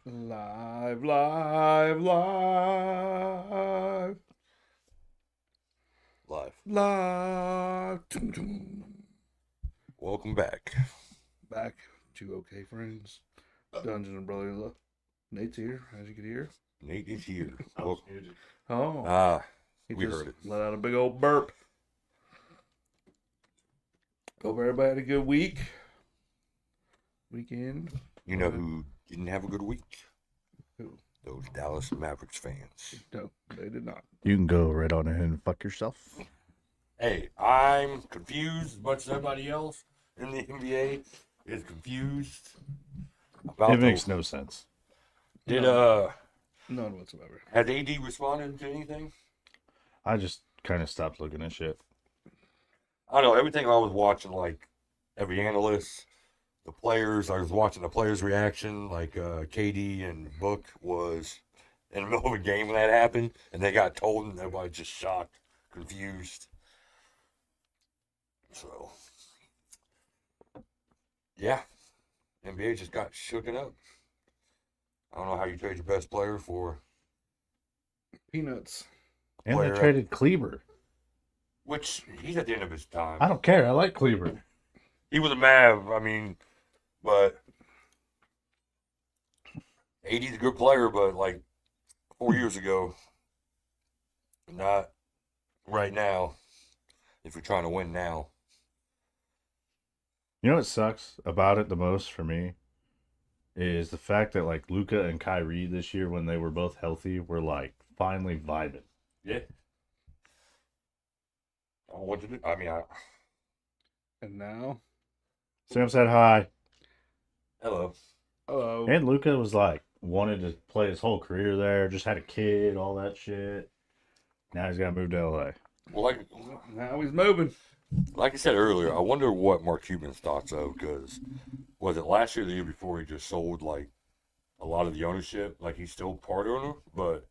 Live, live, live, Live. live. Tum, tum. Welcome back. Back to OK Friends, Dungeon and Brotherly Love. Nate's here, as you can hear. Nate is here. House music. Oh, Ah, he we just heard it. let out a big old burp. Hope everybody had a good weekend. You know who didn't have a good week? Who? Those Dallas Mavericks fans. No, they did not. You can go right on ahead and fuck yourself. Hey, I'm confused as much as everybody else in the NBA is confused about It makes no sense. Did None whatsoever. has AD responded to anything? I just kind of stopped looking at shit. I don't know, everything I was watching, like every analyst, the players, I was watching the players' reaction, like KD and Book was in the middle of a game when that happened, and they got told, and everybody just shocked, confused. So, yeah, NBA just got shooken up. I don't know how you trade your best player for, Peanuts. And Player- they traded Kleber. which he's at the end of his time. I don't care. I like Kleber. He was a Mav, I mean, but AD's a good player, but like 4 years ago, not right now. If you're trying to win now, You know what sucks about it the most for me is the fact that like Luka and Kyrie this year, when they were both healthy, were like finally vibing. yeah. I don't know what to do. I mean, And now, Sam said hi, hello. hello. and Luka was like wanted to play his whole career there. Just had a kid, all that shit. Now he's got to move to LA. Well, Now he's moving. like I said earlier, I wonder what Mark Cuban's thoughts of, because was it last year or the year before he just sold like a lot of the ownership? Like he's still part owner, but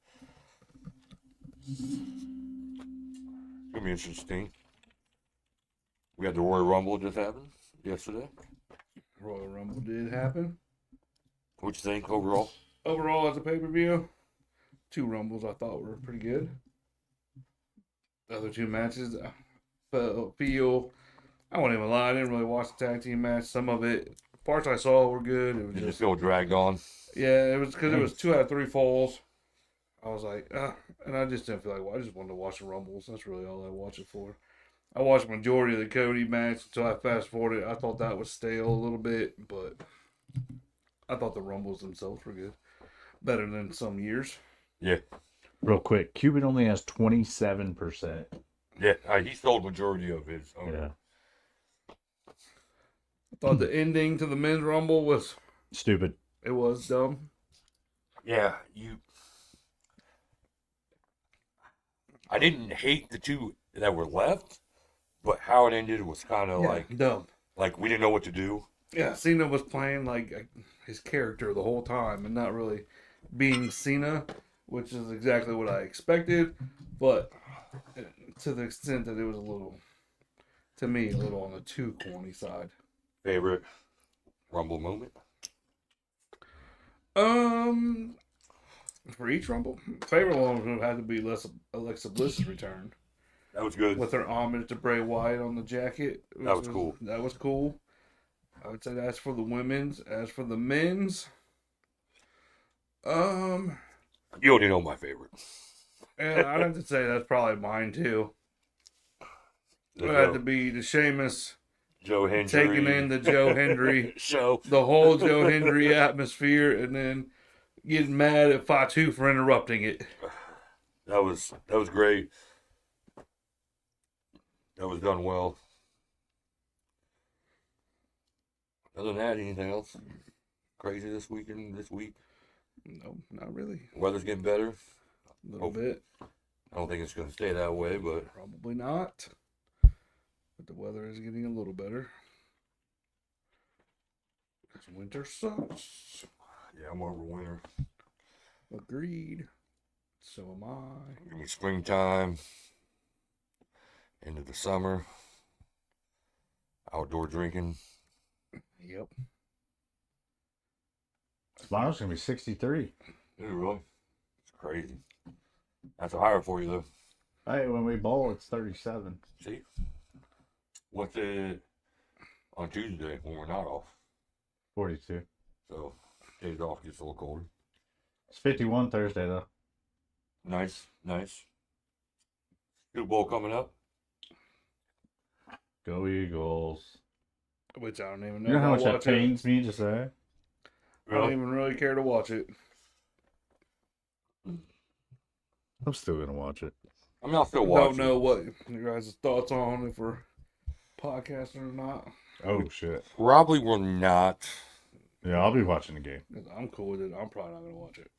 it's gonna be interesting. We had the Royal Rumble just happened yesterday. Royal Rumble did happen. What you think overall? Overall, as a pay-per-view, 2 Rumbles I thought were pretty good. The other 2 matches, feel, I won't even lie, I didn't really watch the tag team match. Some of it, parts I saw were good. It was Did it just, feel dragged on? yeah, it was because it was 2 out of 3 falls. I was like, and I just didn't feel like, well, I just wanted to watch the Rumbles. That's really all I watch it for. I watched the majority of the Cody match until I fast forwarded. I thought that was stale a little bit, but I thought the Rumbles themselves were good. Better than some years. Yeah, Real quick, Cuban only has 27%. yeah. He sold majority of his owner. Yeah, I thought the ending to the men's Rumble was, stupid. it was dumb. Yeah, I didn't hate the 2 that were left, but how it ended was kind of dumb. like we didn't know what to do. Yeah, Cena was playing like his character the whole time and not really being Cena, which is exactly what I expected. But to the extent that it was a little, to me, a little on the too corny side. Favorite Rumble moment? For each Rumble, favorite one would have had to be Alexa Bliss's return That was good. with her homage to Bray Wyatt on the jacket. That was cool. That was cool. I would say that's for the women's. As for the men's, You already know my favorite. and I'd have to say that's probably mine too. The It had Joe, to be the Sheamus Joe Hendry taking in the Joe Hendry, show. the whole Joe Hendry atmosphere, and then getting mad at Fatu for interrupting it. That was great. That was done well. Other than that, anything else crazy this week? No, not really. Weather's getting better. A little bit. I don't think it's going to stay that way, but Probably not. But the weather is getting a little better. This winter sucks. yeah, I'm over winter. Agreed. So am I. Give me springtime, into the summer, outdoor drinking. Yep. Tomorrow's gonna be 63. Is it really? It's crazy. That's a higher for you though. Hey, when we bowl, it's 37. See? What's it on Tuesday when we're not off? 42. So days off gets a little colder. It's 51 Thursday though. Nice. Super Bowl coming up. Go Eagles. Which I don't even know. You know how if much I'll that watch it. pains me to say? I don't even really care to watch it. I'm still gonna watch it. I mean, I'll still watch. Don't know what your guys' thoughts on if we're podcasting or not. Oh shit. Probably will not. Yeah, I'll be watching the game. 'Cause I'm cool with it. I'm probably not gonna watch it.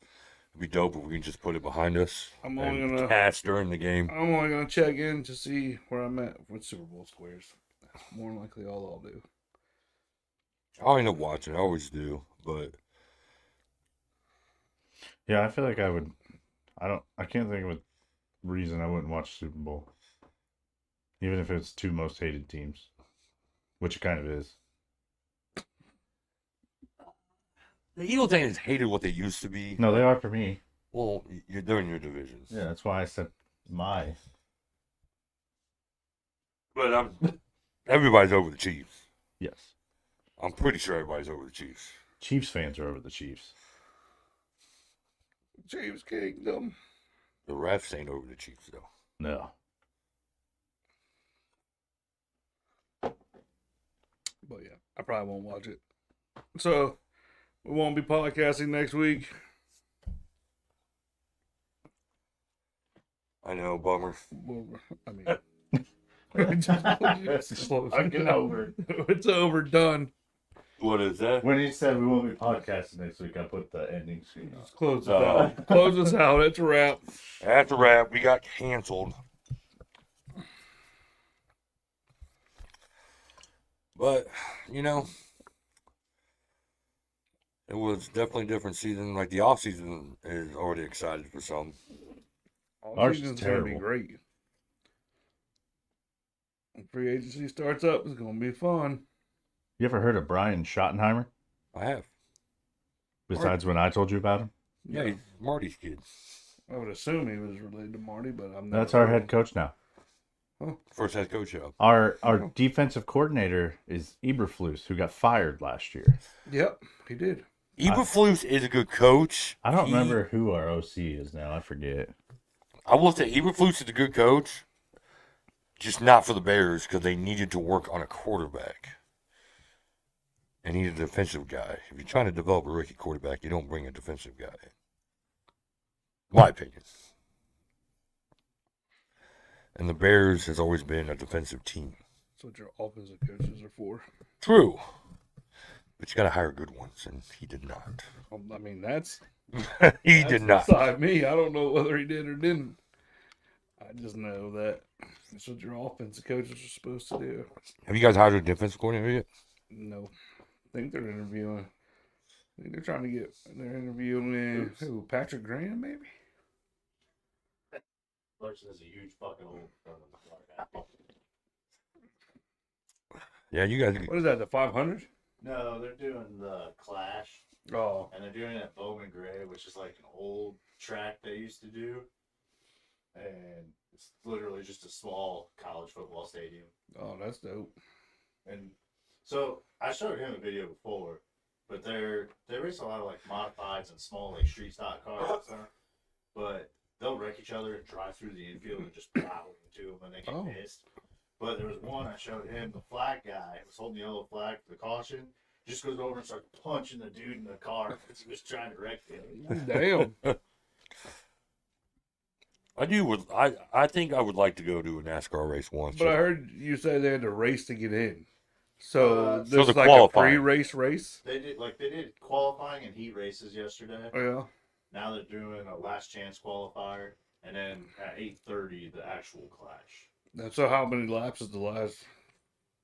It'd be dope if we can just put it behind us. I'm only and gonna- cast during the game. I'm only gonna check in to see where I'm at with Super Bowl squares. That's more than likely all I'll do. I'll end up watching. I always do, but Yeah, I feel like I would. I can't think of a reason I wouldn't watch Super Bowl. Even if it's two most hated teams, which it kind of is. the Eagles ain't as hated what they used to be. No, they are for me. Well, they're in your divisions. Yeah, that's why I said my. But everybody's over the Chiefs. Yes. I'm pretty sure everybody's over the Chiefs. Chiefs fans are over the Chiefs. Chiefs Kingdom. The refs ain't over the Chiefs though. No. But yeah, I probably won't watch it. So we won't be podcasting next week. I know, bummer. Well, I mean, it's Fucking over. It's over, done. What is that? When he said we won't be podcasting next week, I put the ending screen on. Let's close this out. Close this out. It's a wrap. That's a wrap. We got canceled. But, you know, it was definitely a different season. Like, the off season is already excited for some. Ours is Season's gonna be terrible. great. When free agency starts up, it's gonna be fun. You ever heard of Brian Schottenheimer? I have. Besides when I told you about him? Yeah, he's Marty's kid. I would assume he was related to Marty, but I'm not. That's our head coach now. First head coach job. Our defensive coordinator is Eberflus, who got fired last year. Yep, he did. Eberflus is a good coach. I don't remember who our OC is now. I forget. I will say Eberflus is a good coach, just not for the Bears because they needed to work on a quarterback. And he's a defensive guy. If you're trying to develop a rookie quarterback, you don't bring a defensive guy in. My opinion. And the Bears has always been a defensive team. That's what your offensive coaches are for. True. But you got to hire good ones, and he did not. I mean, that's He did not. beside me. I don't know whether he did or didn't. I just know that that's what your offensive coaches are supposed to do. Have you guys hired a defensive coordinator yet? No, I think they're interviewing. I think they're trying to get. They're interviewing who? Patrick Graham, maybe. Larson is a huge fucking old. Yeah, you guys. What is that? The 500? No, they're doing the Clash, Oh, and they're doing it at Bowman Gray, which is like an old track they used to do, and it's literally just a small college football stadium. oh, that's dope. And so I showed him a video before, but they race a lot of like modifieds and small like street stock cars and stuff. But they'll wreck each other and drive through the infield and just plow into them and they get pissed. But there was one I showed him, the flag guy was holding the yellow flag for the caution, just goes over and starts punching the dude in the car because he was trying to wreck him. Damn. I think I would like to go to a NASCAR race once. But I heard you say they had to race to get in. So this So is the like qualifying. a pre-race. They did qualifying and heat races yesterday. Oh, yeah. Now they're doing a last chance qualifier, and then at 8:30 the actual Clash. So how many laps is the last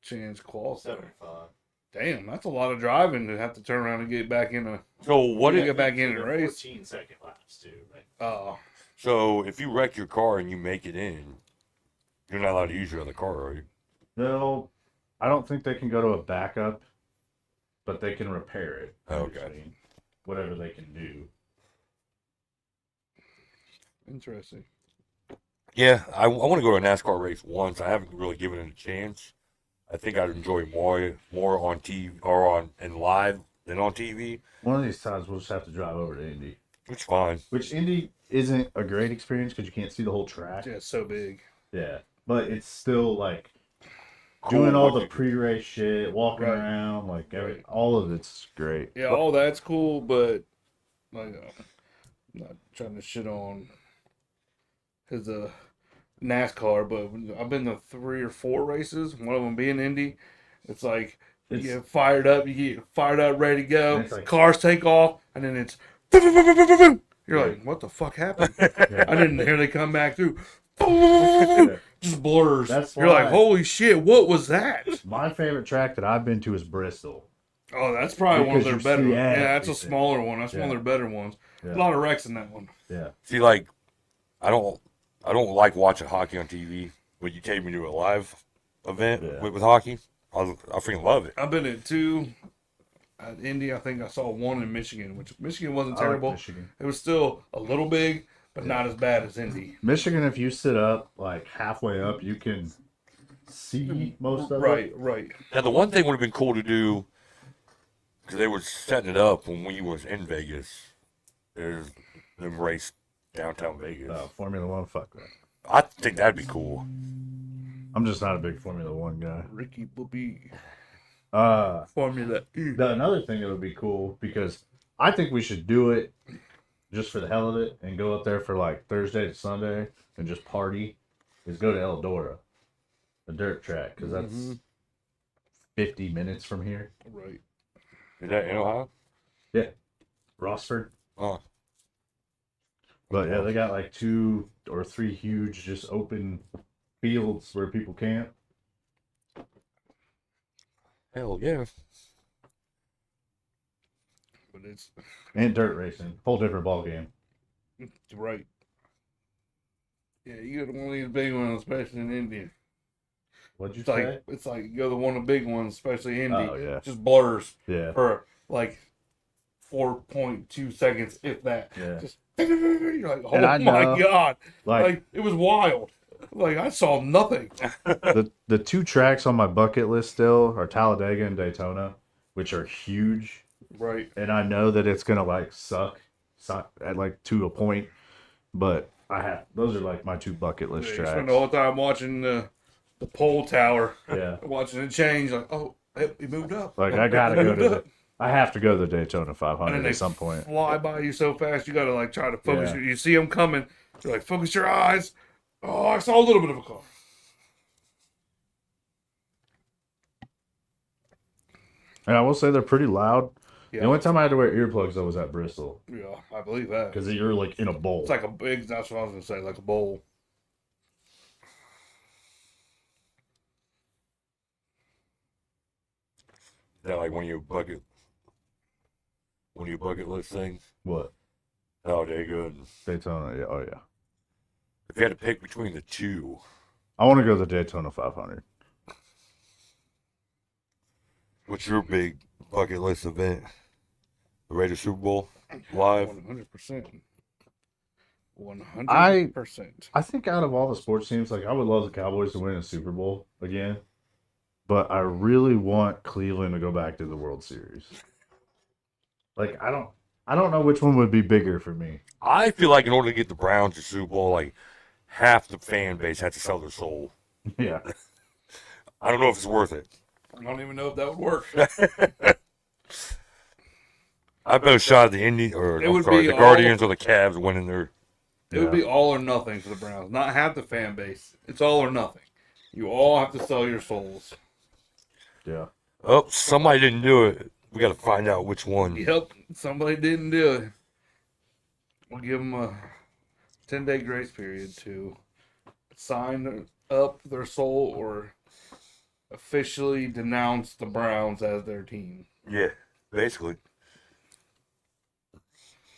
chance qualify? 75. Damn, that's a lot of driving to have to turn around and get back in a. So what You if get back in and They're race? 14-second laps too, right? Oh, So if you wreck your car and you make it in, you're not allowed to use your other car, are you? No, I don't think they can go to a backup, but they can repair it. Okay. obviously. whatever they can do. Interesting. Yeah, I want to go to a NASCAR race once. I haven't really given it a chance. I think I'd enjoy more on TV or on and live than on TV. One of these times we'll just have to drive over to Indy. It's fine. Which Indy isn't a great experience because you can't see the whole track. Yeah, it's so big. Yeah, but it's still like Cool doing all the watching. pre-race shit, walking Right. around, like Right. all of it's great. Yeah, all that's cool, but like, I'm not trying to shit on his NASCAR, but I've been to 3 or 4 races. One of them being Indy. It's like you It's get fired up, ready to go. And it's like- Cars take off, and then it's boom, boom, boom, boom, boom, boom. You're like, what the fuck happened? yeah. I didn't hear they come back through. Boom, just blurs. That's You're like, why- holy shit, what was that? My favorite track that I've been to is Bristol. Oh, that's probably one of their Because you better see ones. Yeah, that's a everything. smaller one. That's one of Yeah. their better ones. Yeah. A lot of wrecks in that one. Yeah. See, like, I don't like watching hockey on TV, but you take me to a live event Yeah. with hockey, I freaking love it. I've been at 2 at Indy. I think I saw 1 in Michigan, which Michigan wasn't I like terrible. Michigan. It was still a little big, but not as bad as Indy. Michigan, if you sit up like halfway up, you can see most of Right, it. right. Now, the one thing would have been cool to do, because they were setting it up when we was in Vegas, is them race downtown Vegas. Formula One, fuck that. I think that'd be cool. I'm just not a big Formula One guy. Ricky Bobby. Uh, Formula E. another thing that would be cool because I think we should do it just for the hell of it and go up there for like Thursday to Sunday and just party. Is go to Eldora, the dirt track, because that's Mhm. 50 minutes from here. Right. Is that in Ohio? Rossford. Oh, But yeah, they got like 2 or 3 huge, just open fields where people camp. hell yeah. But it's And dirt racing. Whole different ball game. right. Yeah, you go to one of these big ones, especially in Indy. What'd you It's like say? you go to one of the big ones, especially Indy. Oh yeah. Just blurs Yeah. for like 4.2 seconds, if that. Yeah. Just you're like, oh And I my know, god! Like Like it was wild. Like I saw nothing. the 2 tracks on my bucket list still are Talladega and Daytona, which are huge. Right. And I know that it's gonna like suck at like to a point, but those are like my 2 bucket list Yeah, you tracks. spend the whole time watching the pole tower, Yeah. watching it change. Like, oh, he moved up. Like Oh, I gotta he go moved to up. I have to go to the Daytona And 500 then they at some point. fly by you so fast. You gotta like try to focus. Yeah. You see them coming. You're like, focus your eyes. Oh, I saw a little bit of a car. And I will say they're pretty loud. Yeah, The only time I had to wear earplugs though was at Bristol yeah, I believe that. because you're like in a bowl. It's like a big. That's what I was gonna say. Like a bowl. Is that like one of your bucket list things? What? Oh, they're good. Daytona? Yeah. Oh yeah. If you had to pick between the 2, I want to go to the Daytona 500. what's your big bucket list event? The Raiders Super Bowl live? 100%. 100%. I think out of all the sports teams, like I would love the Cowboys to win a Super Bowl again, but I really want Cleveland to go back to the World Series. Like I don't know which one would be bigger for me. I feel like in order to get the Browns to Super Bowl, like half the fan base had to sell their soul. Yeah. I don't know if it's worth it. I don't even know if that would work. I bet a shot at the Indy or It I'm would sorry, be the all- Guardians or the Cavs winning their. It would be all or nothing for the Browns. Not half the fan base. It's all or nothing. You all have to sell your souls. Yeah. Oh, somebody didn't do it. We got to find out which one. Yep, somebody didn't do it. We'll give them a 10-day grace period to sign up their soul or officially denounce the Browns as their team. Yeah, basically.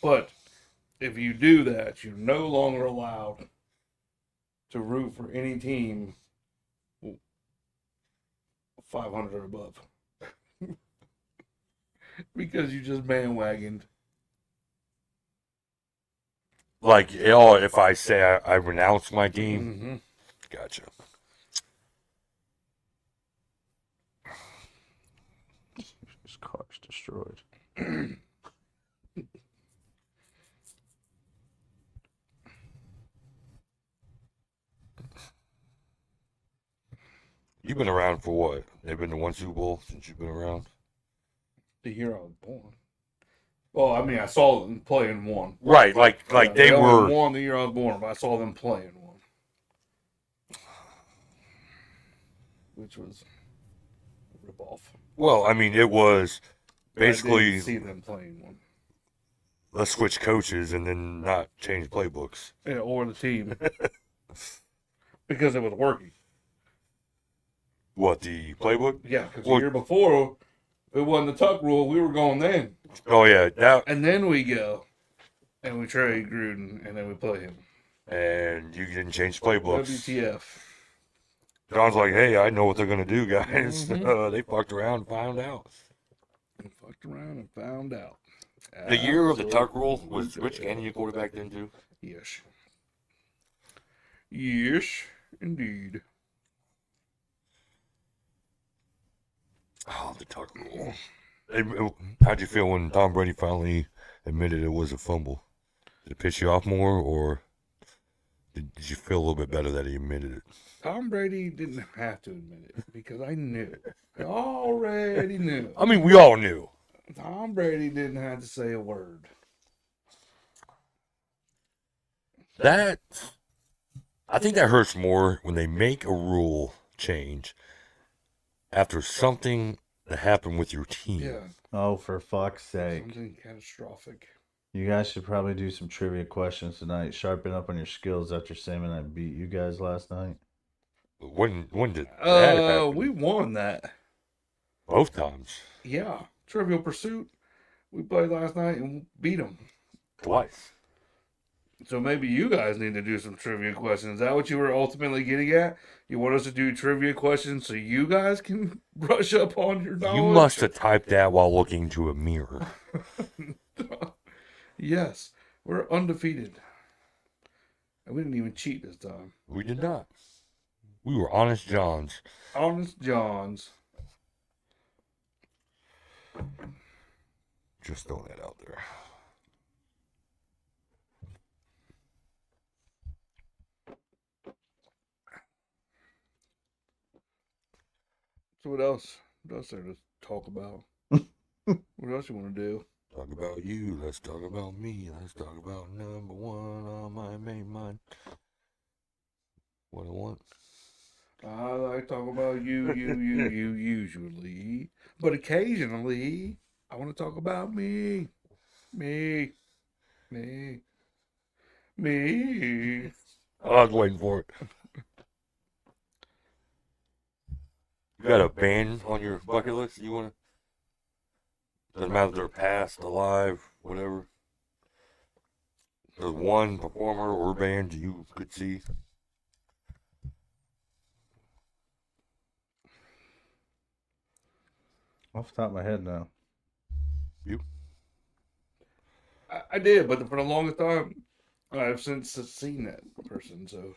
But if you do that, you're no longer allowed to root for any team 500 or above. Because you just bandwagoned Like, oh, if I say I renounce my team? Mm-hmm. Gotcha. His car's destroyed. You've been around for what? They've been to one Super Bowl since you've been around? The year I was born. Well, I mean, I saw them play in one. Right, like Yeah, they only were. won the year I was born, but I saw them play in one, which was a ripoff. Well, I mean, it was But I basically did see them playing one. let's switch coaches and then not change playbooks. Yeah, or the team. Because it was working. What, the playbook? Yeah, because Well- the year before, it wasn't the tuck rule. We were going then. Oh yeah, that And then we go. And we trade Gruden, and then we play him. and you didn't change playbooks. WTF. John's like, hey, I know what they're gonna do, guys. Mhm. They fucked around and found out. And fucked around and found out. The year of the Absolutely. tuck rule was Rich Gannon your quarterback then too? Yes. Yes, indeed. Oh, the tuck rule. How'd you feel when Tom Brady finally admitted it was a fumble? Did it piss you off more, or did you feel a little bit better that he admitted it? Tom Brady didn't have to admit it because I knew. I already knew. I mean, we all knew. Tom Brady didn't have to say a word. That, I think that hurts more when they make a rule change after something that happened with your team. Yeah, Oh, for fuck's sake. something catastrophic. You guys should probably do some trivia questions tonight. Sharpen up on your skills after Sam and I beat you guys last night. When did that happen? We won that. Both times. Yeah, Trivial Pursuit. We played last night and beat them. Twice. So maybe you guys need to do some trivia questions. Is that what you were ultimately getting at? You want us to do trivia questions so you guys can brush up on your knowledge? You must have typed that while looking into a mirror. Yes, we're undefeated. And we didn't even cheat this time. We did not. We were honest Johns. Honest Johns. Just throwing that out there. So what else? What else there to talk about? What else you want to do? Talk about you. Let's talk about me. Let's talk about number one on my main mind. What I want. I like talking about you usually. But occasionally, I want to talk about me. Me. Me. Me. I was waiting for it. You got a band on your bucket list you want to? Doesn't matter if they're past, alive, whatever. There's one performer or band you could see. Off the top of my head now. I did, but for the longest time, I've since seen that person, so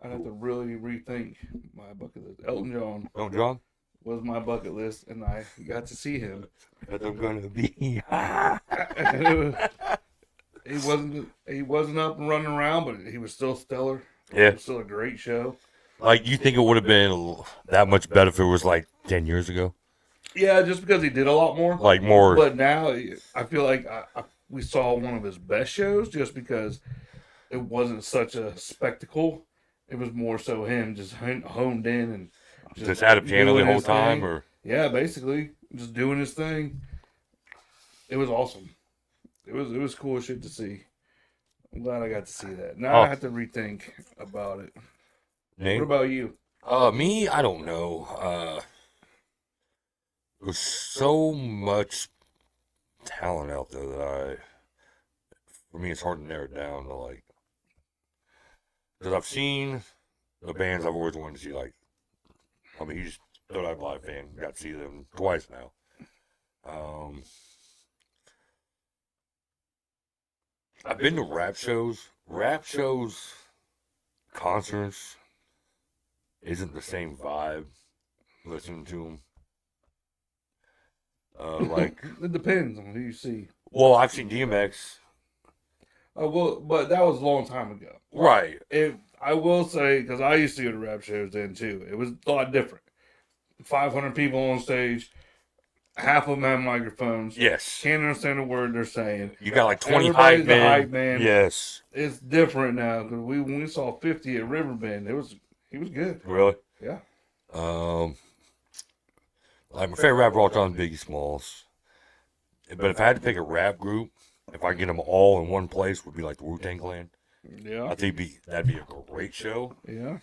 I'd have to really rethink my bucket list. Elton John Oh, John? was my bucket list, and I got to see him. That I'm gonna be. He wasn't up and running around, but he was still stellar. Yeah. It was still a great show. Like, you think it would have been that much better if it was like 10 years ago? Yeah, just because he did a lot more. Like, more. But now I feel like we saw one of his best shows just because it wasn't such a spectacle. It was more so him just honed in and Just had a piano the doing whole his time? thing. Or Yeah, basically just doing his thing. It was awesome. It was cool as shit to see. I'm glad I got to see that. Now Oh. I have to rethink about it. What name? about you? Me? I don't know. There's so much talent out there that for me, it's hard to narrow it down to like, because I've seen the bands I've always wanted to see. Like, I mean, he's Third Eye Blind fan. Got to see them twice now. I've been to rap shows. Rap shows, concerts isn't the same vibe listening to them. Like, It depends on who you see. well, I've seen DMX. Well, but that was a long time ago. Right. I will say, because I used to go to rap shows then too. It was a lot different. 500 people on stage. Half of them have microphones. Yes. Can't understand a word they're saying. You got like 20 Everybody's hype a men. hype man. Yes. It's different now. Cause when we saw 50 at Riverbend, he was good. Really? Yeah. Like my favorite rapper of all time, Biggie Smalls. But if I had to pick a rap group, if I get them all in one place, would be like the Wu-Tang Clan. Yeah. I think that'd be a great show. Yeah.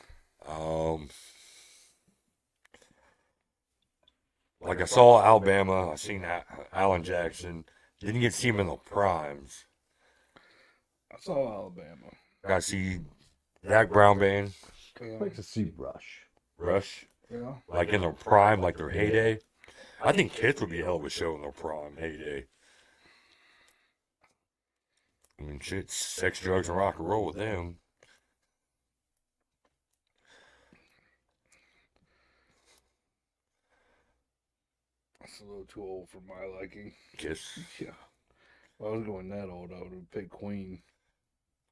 Like I saw Alabama, I seen Alan Jackson. Didn't get to see him in the primes. I saw Alabama. Got to see Dak Brown Band, I'd like to see Rush. Rush, Yeah. like in their prime, like their heyday. I think Kids would be a hell of a show in their prime heyday. I mean, shit, sex, drugs, and rock and roll with them. That's a little too old for my liking. Kiss. Yeah. If I was going that old, I would have picked Queen.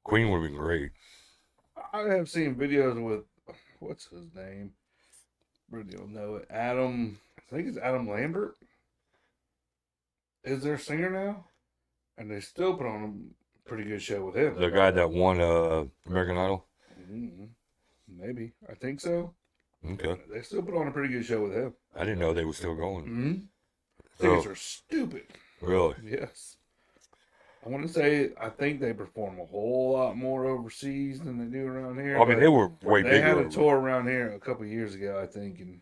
Queen would have been great. I have seen videos with, what's his name? Really don't know it. Adam, I think it's Adam Lambert. Is their singer now? And they still put on a pretty good show with him. The guy that won American Idol. Maybe. I think so. Okay. They still put on a pretty good show with him. I didn't know they were still going. Mm-hmm. So, Tickets are stupid. really? Yes. I want to say I think they perform a whole lot more overseas than they do around here. I mean, they were way They bigger. had a tour around here a couple of years ago, I think, and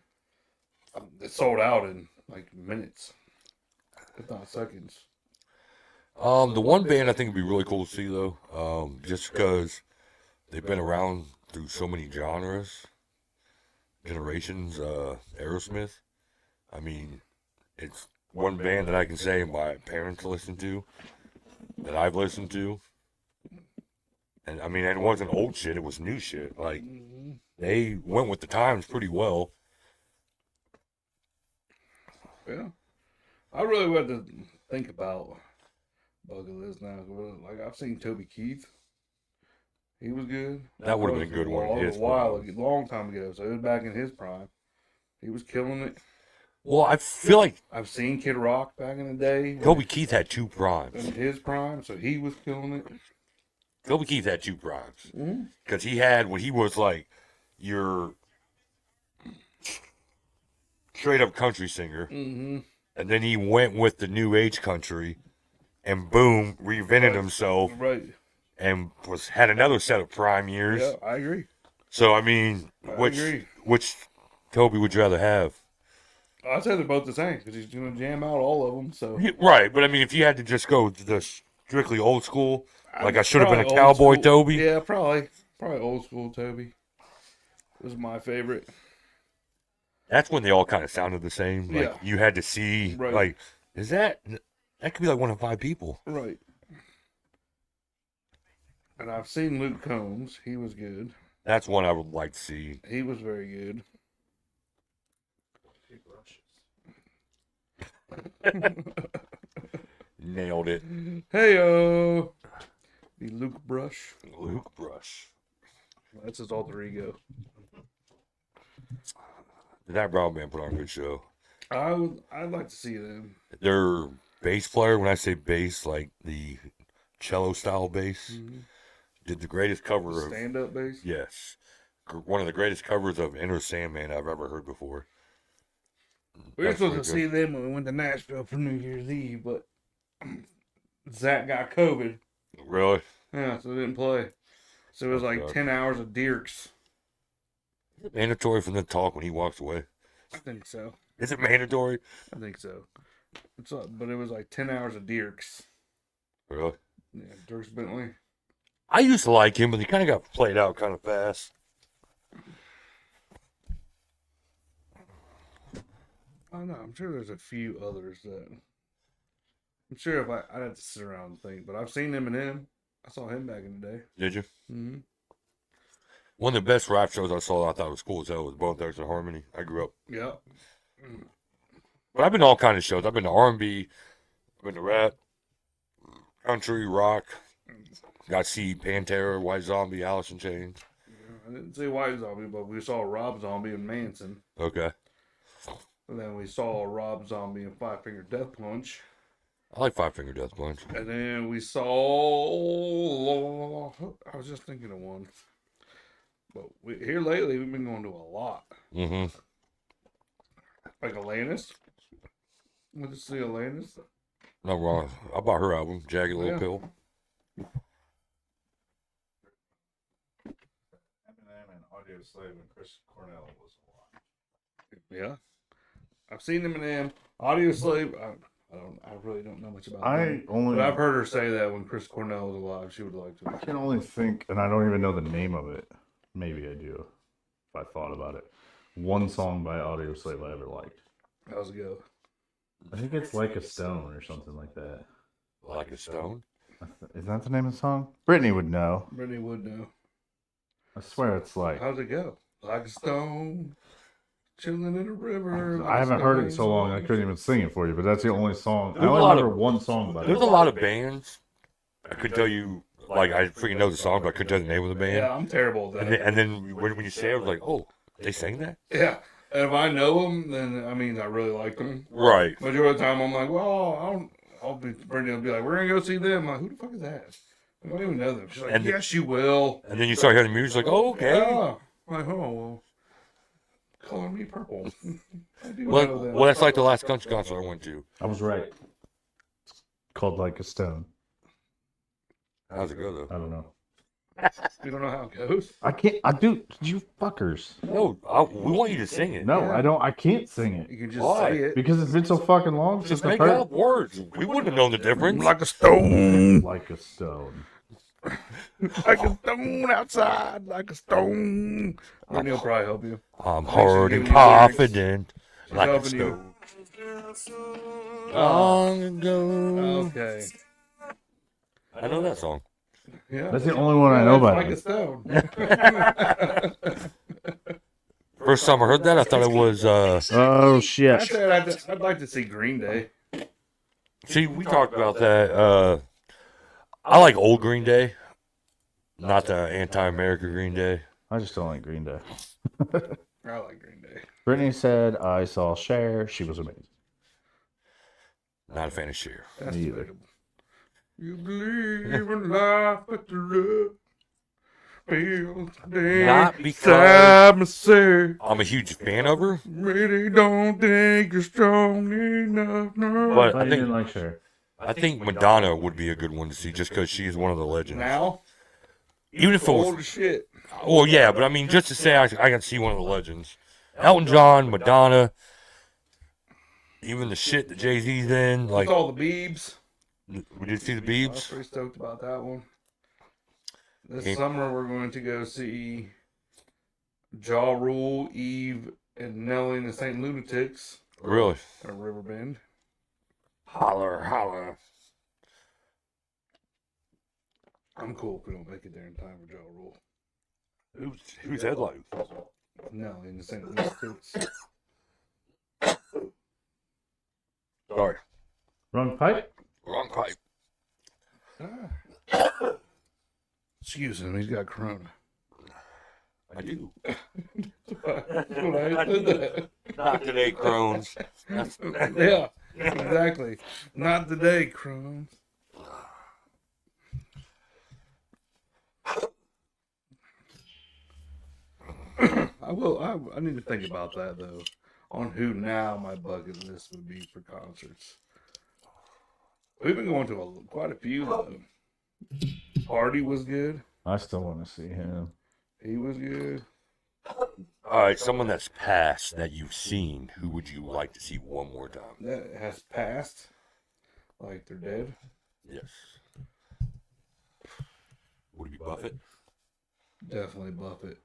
it sold out in like minutes, if not seconds. The one band I think would be really cool to see though, just because they've been around through so many genres, generations. Aerosmith. I mean, it's one band that I can say my parents listened to, that I've listened to, and I mean, it wasn't old shit; it was new shit. Like they went with the times pretty well. Yeah, I really want to think about bucket list now. Like I've seen Toby Keith. He was good. That would have been a good one. A while, a long time ago. So it was back in his prime. He was killing it. Well, I feel like I've seen Kid Rock back in the day. Toby Keith had two primes. In his prime, so he was killing it. Toby Keith had two primes. Mm-hmm. Because he had, when he was like your straight up country singer, Mm-hmm. and then he went with the new age country, and boom, reinvented himself, Right. and had another set of prime years. Yeah, I agree. So I mean, I which agree. Toby would you rather have? I'd say they're both the same because he's going to jam out all of them. So Right, but I mean, if you had to just go the strictly old school, like I should have been a Probably cowboy old school. Toby. Yeah, probably old school Toby. Was my favorite. That's when they all kind of sounded the same. Like Yeah. you had to see, Right. like, is that could be like one of 5 people. Right. And I've seen Luke Combs. He was good. That's one I would like to see. He was very good. Nailed it. Hey-o. The Luke Brush. Luke Brush. That's his alter ego. That Brown Band put on a good show. I'd like to see them. Their bass player, when I say bass, like the cello style bass, did the greatest cover of Stand-up bass. yes, one of the greatest covers of Enter Sandman I've ever heard before. We were That's supposed to pretty see them when we went to Nashville for New Year's Eve, but Zach got COVID. good. Really? Yeah, so they didn't play. So it was like sucks. 10 hours of Dirks. Mandatory for them to talk when he walks away. I think so. Is it mandatory? I think so. But it was like 10 hours of Dirks. Really? Yeah, Dirks Bentley. I used to like him, but he kind of got played out kind of fast. I don't know. I'm sure there's a few others that. I'm sure if I'd have to sit around and think, but I've seen Eminem. I saw him back in the day. Did you? Mm-hmm. One of the best rap shows I saw, I thought was cool as hell, was Bone Thugs and Harmony. I grew up. Yeah. But I've been to all kinds of shows. I've been to R&B, I've been to rap, country, rock. Got to see Pantera, White Zombie, Alice in Chains. I didn't see White Zombie, but we saw Rob Zombie and Manson. Okay. And then we saw Rob Zombie and Five Finger Death Punch. I like Five Finger Death Punch. And then we saw. I was just thinking of one. But here lately, we've been going to a lot. Mm-hmm. Like Alanis. Went to see Alanis. Not wrong. I bought her album, Jagged Little Yeah. Pill. Eminem and Audio Slave and Chris Cornell was a lot. Yeah. I've seen Eminem. Audio Slave. I really don't know much about that. But I've heard her say that when Chris Cornell was alive, she would like to. I can only think, and I don't even know the name of it. Maybe I do, if I thought about it. One song by Audio Slave I ever liked. How's it go? I think it's Like a Stone or something like that. Like a Stone? Is that the name of the song? Brittany would know. Brittany would know. I swear it's like. How's it go? Like a stone, chilling in a river. I haven't heard it in so long I couldn't even sing it for you, but that's the only song. There's I a only lot remember of- one song by There's it. a lot of bands. I could tell you, like, I freaking know the song, but I couldn't tell the name of the band. Yeah, I'm terrible at that. And then when you say it, I was like, oh, they sang that? Yeah. And if I know them, then I mean I really like them. Right. Majority of the time, I'm like, well, Brittany will be like, we're gonna go see them. I'm like, who the fuck is that? I don't even know them. She's like, And- yes, you will. And then you start hearing the music, like, oh, okay. Yeah. I'm like, oh, well, color me purple. I do know Well, them. well, that's like the last country concert I went to. I was right. It's called Like a Stone. How's it go, though? I don't know. You don't know how it goes. I can't. I do. You fuckers. No, we want you to sing it. No, I don't. I can't sing it You can just Why? say it. because it's been so fucking long Just since I make heard up words. We wouldn't have known the difference. Like a stone. Like a Stone. Like a stone outside. Like a stone. Brittany will probably help you. I'm hard and She's giving you confident. She's Like a helping stone. you. Long ago. Okay. I know that song. Yeah. That's the only one I know by Like it. a stone. First time I heard that, I thought it was. Oh shit! I said I'd like to see Green Day. See, we talked about that. I like old Green Day, not the anti-America Green Day. I just don't like Green Day. I like Green Day. Brittany said I saw Cher. She was amazing. Not a fan of Cher. That's Me either. debatable. You believe in life, but the love feels Not because- inside myself. I'm a huge fan of her, Really don't think you're strong enough. No. but I I didn't think like Cher. Madonna would be a good one to see just because she's one of the legends. Now, Even if it old was, as shit. well, yeah, but I mean, just to say I can see one of the legends. Elton John, Madonna, even the shit that Jay-Z's in. Like, Like all the Biebs. we did see the I was Biebs. pretty stoked about that one. This Hey. summer we're going to go see Ja Rule, Eve, and Nelly and the Saint Lunatics Really? at Riverbend. Holler, holler. I'm cool if we don't make it there in time for Ja Rule. Who's headlining? Nelly and the Saint Lunatics. Sorry. Wrong pipe. Wrong pipe. Excuse him, he's got corona. I do. That's what I said. Not today, Crohn's. Yeah, exactly. Not today, Crohn's. I need to think about that though. On who now my bucket list would be for concerts. We've been going to quite a few though. Hardy was good. I still want to see him. He was good. All right, someone that's passed that you've seen, who would you like to see one more time? That has passed. Like they're dead. Yes. Would it be Buffett? Definitely Buffett.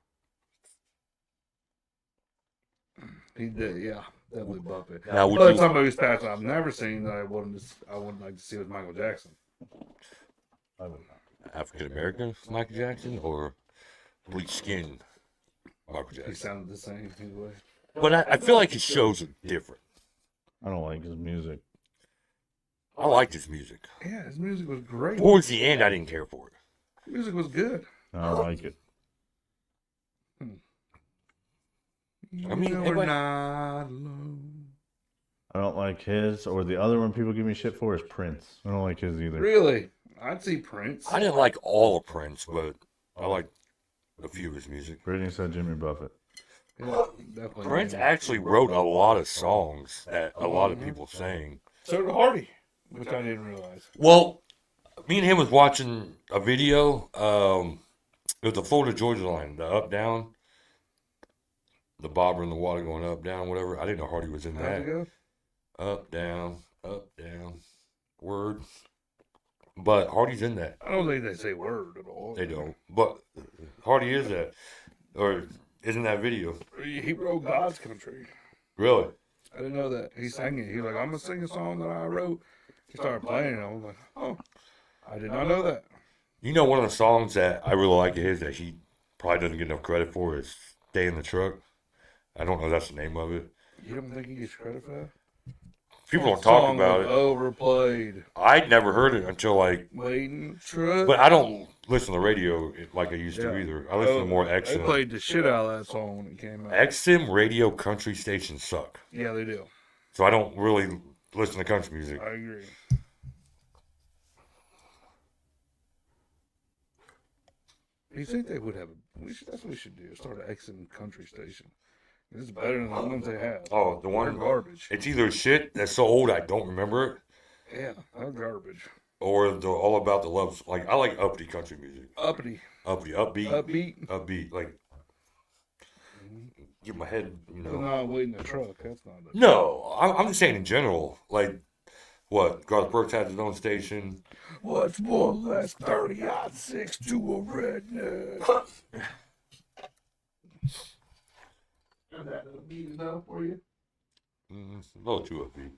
He did, yeah, definitely Buffett. Now, would But you? somebody who's passed I've never seen that I wouldn't like to see was Michael Jackson. I would not. African American Michael Jackson or bleach skin Michael He Jackson. sounded the same anyway. But I feel like his shows are different. I don't like his music. I liked his music. Yeah, his music was great. Towards the end, I didn't care for it. Music was good. I don't like it. I mean, we're everybody- not alone. I don't like his, or the other one people give me shit for is Prince. I don't like his either. Really? I'd see Prince. I didn't like all of Prince, but I liked a few of his music. Brittany said Jimmy Buffett. Yeah, definitely. Prince actually wrote a lot of songs that a lot of people sang. So did Hardy, which I didn't realize. Well, me and him was watching a video. It was the Florida Georgia line, the up down, the bobber in the water going up down, whatever. I didn't know Hardy was in How'd it that. go? Up down, word. But Hardy's in that. I don't think they say word at all. They don't. But Hardy is that, or is in that video. He wrote God's Country. Really? I didn't know that. He sang it. He was like, I'm going to sing a song that I wrote. He started playing it. I was like, oh, I did not know that. You know, one of the songs that I really like of his that he probably doesn't get enough credit for is "Stay in the Truck." I don't know if that's the name of it. You don't think he gets credit for that? People don't talk Song about was it. Overplayed. I'd never heard it until like, Waiting truck. but I don't listen to the radio like I used to either. I listen to more They XM. played the shit out of that song when it came out. XM radio country stations suck, Yeah, they do. so I don't really listen to country music. I agree. You think they would have that's what we should do. Start an XM country station. It's better than the ones they have. Oh, the They're one garbage. It's either shit that's so old I don't remember it, Yeah, they're garbage. or the all about the love. Like I like uppity country music, Uppity, upbeat, upbeat. like get my head, you They're know. not waiting the truck. That's not it. No, I'm just saying in general. Like what? Garth Brooks had his own station. What's one less 30-6 to a redneck? Is that upbeat enough for you? A little too upbeat,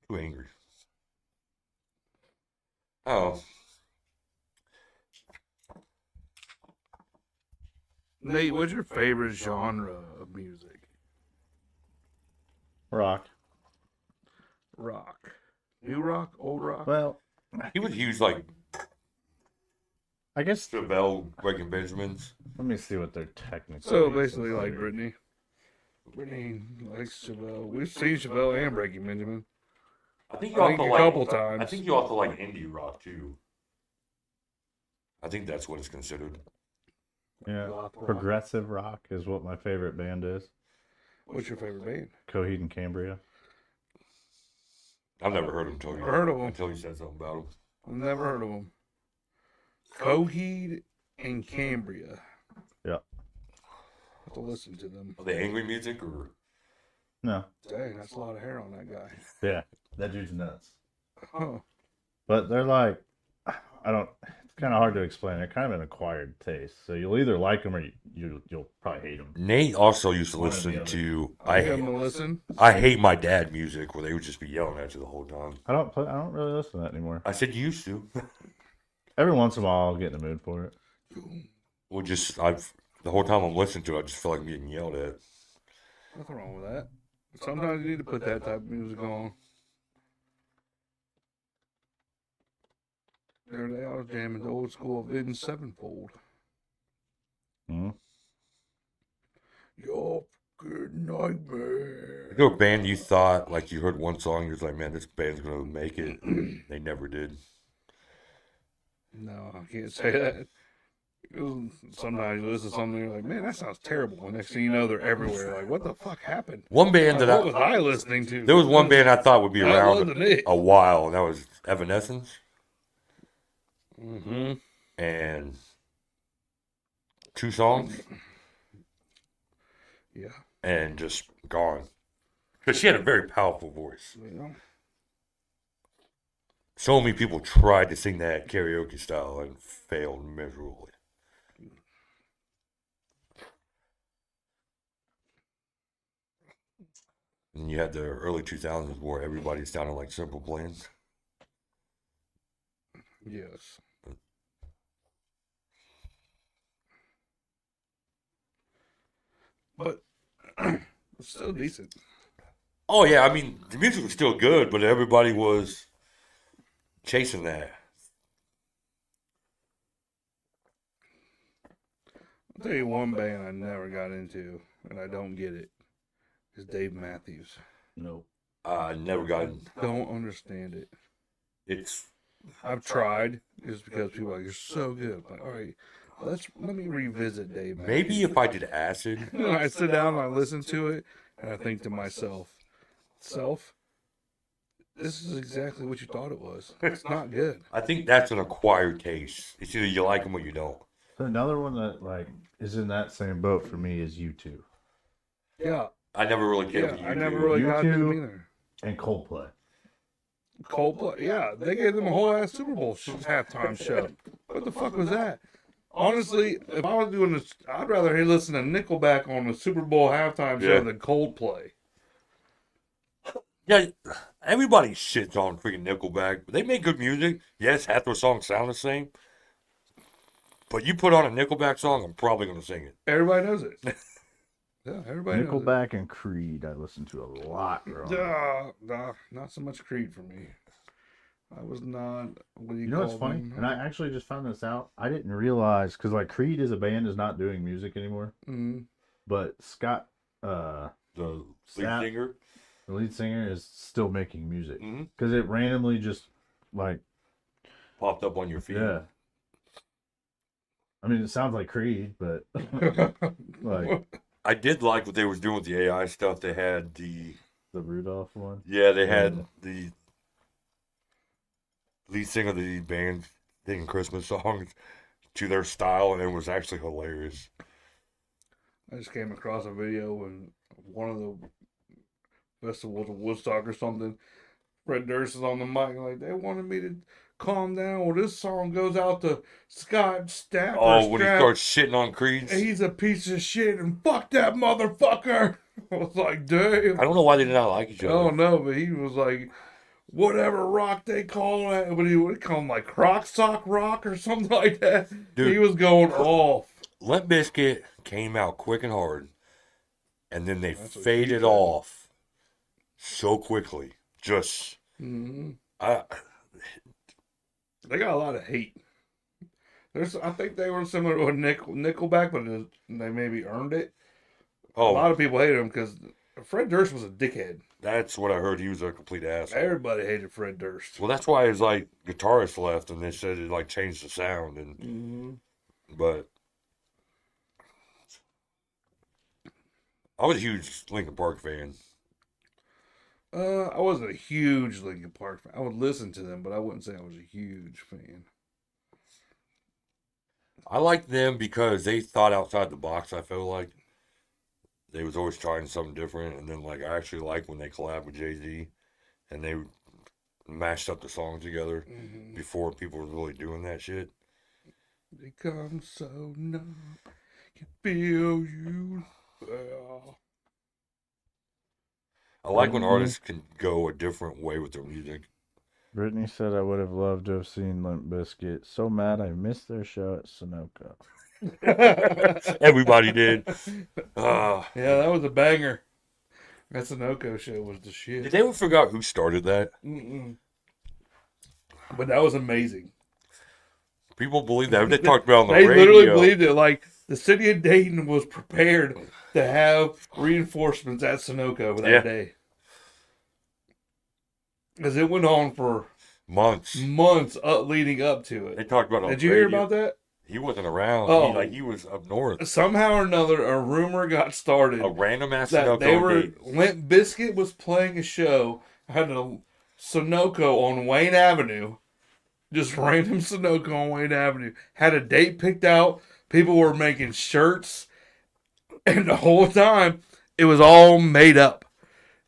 too angry. Oh, Nate, what's your favorite genre of music? Rock. Rock. New rock? Old rock? Well, he was huge, like I guess. Chevelle, Breaking Benjamins. Let me see what they're technically. So basically, like Brittany. Brittany likes Chevelle. We've seen Chevelle and Breaking Benjamin. I think I think a couple times. I think you also like indie rock too. I think that's what it's considered. Yeah, Goth rock. progressive rock is what my favorite band is. What's your favorite band? Coheed and Cambria. I've never heard him until Never heard of 'em. until you said something about him. I've never heard of them. Coheed and Cambria. Yeah. Have to listen to them. Are they angry music or? No. Dang, that's a lot of hair on that guy. Yeah, that dude's nuts. Huh. But they're like, I don't. It's kind of hard to explain. They're kind of an acquired taste. So you'll either like them or you'll probably hate them. Nate also used to One or the listen other. to I give them a listen. I hate my dad music where they would just be yelling at you the whole time. I don't really listen to that anymore. I said you used to. Every once in a while, I'll get in the mood for it. Well, the whole time I'm listening to it, I just feel like I'm getting yelled at. Nothing wrong with that. Sometimes you need to put that type of music on. There they are jamming the old school Avenged Sevenfold. Hmm? Your good nightmare. You know a band you thought, like you heard one song, you're like, man, this band's going to make it. They never did. No, I can't say that. Sometimes you listen to something and you're like, man, that sounds terrible. And next thing you know, they're everywhere. Like, what the fuck happened? One band that What was I listening to? there was one band I thought would be That around wasn't it. a while, and that was Evanescence. Mm-hmm. And 2 songs, Yeah. and just gone. Because she had a very powerful voice. Yeah. So many people tried to sing that karaoke style and failed miserably. And you had the early 2000s where everybody sounded like Simple Plans. Yes. but it's still decent. Oh yeah, I mean the music was still good, but everybody was chasing that. I'll tell you one band I never got into, and I don't get it, is Dave Matthews. Nope. I never got. Don't understand it. It's I've tried, just because people are like, you're so good. I'm like, all right, let me revisit Dave Matthews. maybe if I did acid. And I sit down and I listen to it, and I think to myself, this is exactly what you thought it was. It's not good. I think that's an acquired taste. It's either you like them or you don't. So another one that like is in that same boat for me is U2 Yeah, I never really cared yeah, for you. I never really got into them U2. either. and Coldplay. Coldplay, yeah, they gave them a whole ass Super Bowl halftime show. What the fuck was that? Honestly, if I was doing this, I'd rather listen to Nickelback on the Super Bowl halftime show Yeah. than Coldplay. Yeah, everybody shits on freaking Nickelback. They make good music. Yes, half their songs sound the same. But you put on a Nickelback song, I'm probably going to sing it. Everybody knows it. Yeah, everybody knows Nickelback and Creed I listened to a lot growing up. Nah, not so much Creed for me. I was not. What do you You know call what's funny? them? And I actually just found this out. I didn't realize because like Creed as a band is not doing music anymore. Mhm. But Scott, The lead Snap. singer. the lead singer, is still making music Mm-hmm. because it randomly just like Popped up on your feed. yeah. I mean, it sounds like Creed, but like I did like what they was doing with the AI stuff. They had the the Rudolph one. they had the lead singer of the band singing Christmas songs to their style, and it was actually hilarious. I just came across a video when one of the festivals of Woodstock or something. Fred Durst is on the mic, like they wanted me to calm down. Well, this song goes out to Scott Stapp. Oh, when he starts shitting on Creed. He's a piece of shit and fuck that motherfucker. I was like, damn. I don't know why they did not like each other. Oh no, but he was like, whatever rock they call it, what do you call him, like crock sock rock or something like that. Dude. He was going off. Limp Bizkit came out quick and hard, and then they That's what faded she said. off so quickly. Just, Hmm. I, They got a lot of hate. I think they were similar to a Nickelback, but they maybe earned it. A lot oh, of people hated him because Fred Durst was a dickhead. that's what I heard. He was a complete asshole. Everybody hated Fred Durst. Well, that's why his like guitarist left, and they said it like changed the sound. And Mm-hmm. but I was a huge Linkin Park fan. I wasn't a huge Linkin Park fan. I would listen to them, but I wouldn't say I was a huge fan. I liked them because they thought outside the box. I feel like they was always trying something different, and then like I actually like when they collabed with Jay-Z, and they mashed up the songs together Mm-hmm. before people were really doing that shit. Become so numb, can feel you. I like when artists can go a different way with their music. Brittany said I would have loved to have seen Limp Bizkit. So mad I missed their show at Sunoco. Everybody did. Yeah, that was a banger. That Sunoco show was the shit. Did they ever figure out who started that? Mm-mm. But that was amazing. People believe that. They talked about it on the They radio. literally believed it. Like, the city of Dayton was prepared to have reinforcements at Sunoco that Yeah. day. Because it went on for months. months leading up to They it. talked about it on Did the you hear radio. about that? He wasn't around. Oh. He was up north. Somehow or another, a rumor got started A random ass that they Sunoco were date. Limp Bizkit was playing a show, had a Sunoco on Wayne Avenue, just random Sunoco on Wayne Avenue, had a date picked out. People were making shirts, and the whole time it was all made up.